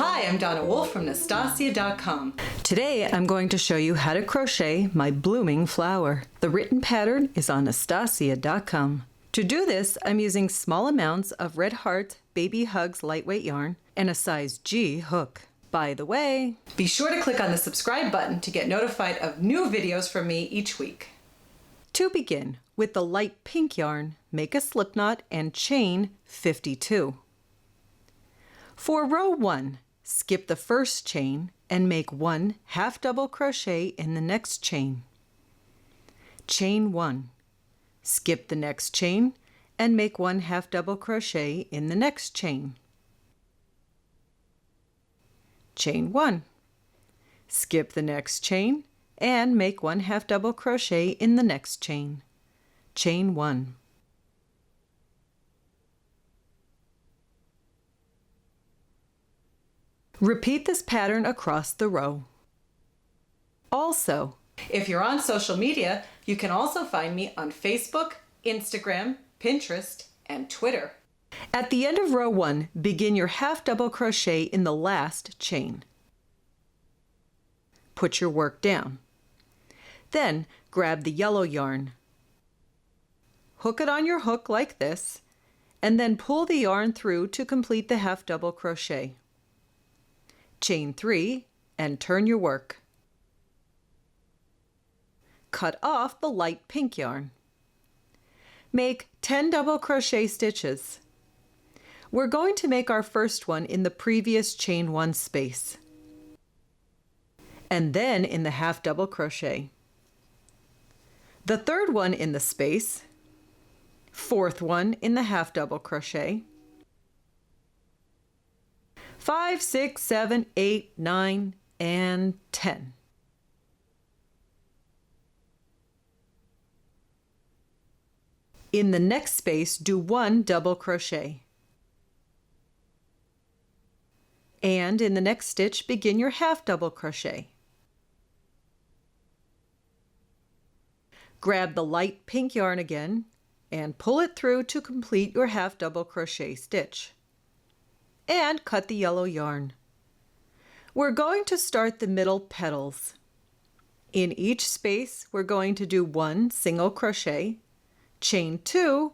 Hi, I'm Donna Wolfe from Naztazia.com. Today I'm going to show you how to crochet my blooming flower. The written pattern is on Naztazia.com. To do this, I'm using small amounts of Red Heart Baby Hugs lightweight yarn and a size G hook. By the way, be sure to click on the subscribe button to get notified of new videos from me each week. To begin, with the light pink yarn, make a slip knot and chain 52. For row 1, skip the first chain and make 1 half double crochet in the next chain. Chain 1. Skip the next chain and make 1 half double crochet in the next chain. Chain 1. Skip the next chain and make 1 half double crochet in the next chain. Chain 1. Repeat this pattern across the row. Also, if you're on social media, you can also find me on Facebook, Instagram, Pinterest, and Twitter. At the end of row 1, begin your half double crochet in the last chain. Put your work down. Then grab the yellow yarn. Hook it on your hook like this, and then pull the yarn through to complete the half double crochet. Chain 3 and turn your work. Cut off the light pink yarn. Make 10 double crochet stitches. We're going to make our first one in the previous chain 1 space, and then in the half double crochet. The third one in the space, fourth one in the half double crochet, 5, 6, 7, 8, 9, and 10. In the next space, do 1 double crochet. And in the next stitch, begin your half double crochet. Grab the light pink yarn again and pull it through to complete your half double crochet stitch. And cut the yellow yarn. We're going to start the middle petals. In each space, we're going to do 1 single crochet, chain 2,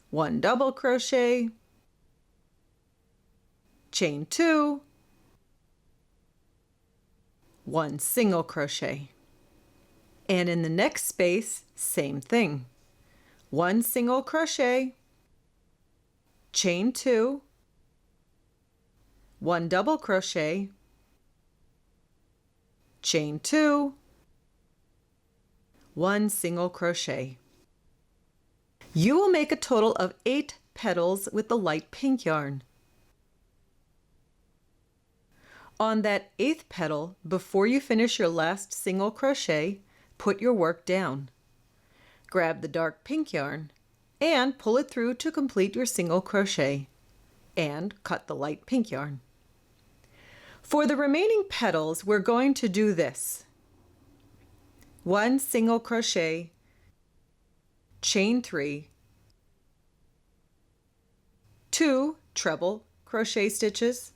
1 double crochet, chain 2, 1 single crochet. And in the next space, same thing. 1 single crochet, chain 2, 1 double crochet, chain 2, 1 single crochet. You will make a total of 8 petals with the light pink yarn. On that 8th petal, before you finish your last single crochet, put your work down. Grab the dark pink yarn and pull it through to complete your single crochet, and cut the light pink yarn. For the remaining petals, we're going to do this. 1 single crochet, chain 3, 2 treble crochet stitches,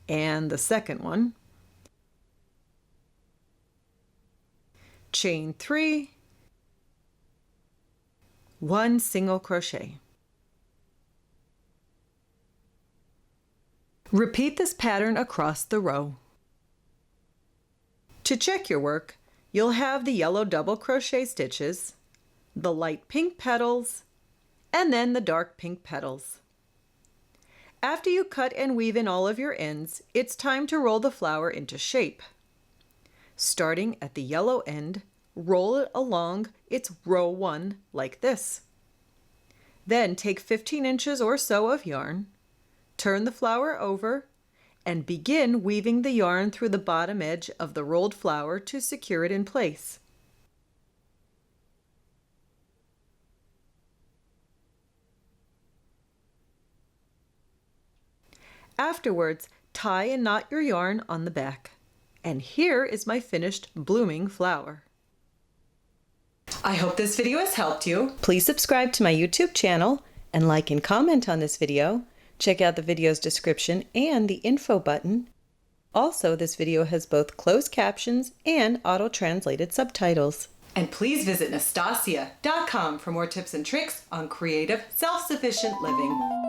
and the second one, chain 3, 1 single crochet. Repeat this pattern across the row. To check your work, you'll have the yellow double crochet stitches, the light pink petals, and then the dark pink petals. After you cut and weave in all of your ends, it's time to roll the flower into shape. Starting at the yellow end, roll it along its row 1 like this. Then take 15 inches or so of yarn, turn the flower over, and begin weaving the yarn through the bottom edge of the rolled flower to secure it in place. Afterwards, tie and knot your yarn on the back. And here is my finished blooming flower. I hope this video has helped you. Please subscribe to my YouTube channel and like and comment on this video. Check out the video's description and the info button. Also, this video has both closed captions and auto-translated subtitles. And please visit Naztazia.com for more tips and tricks on creative, self-sufficient living.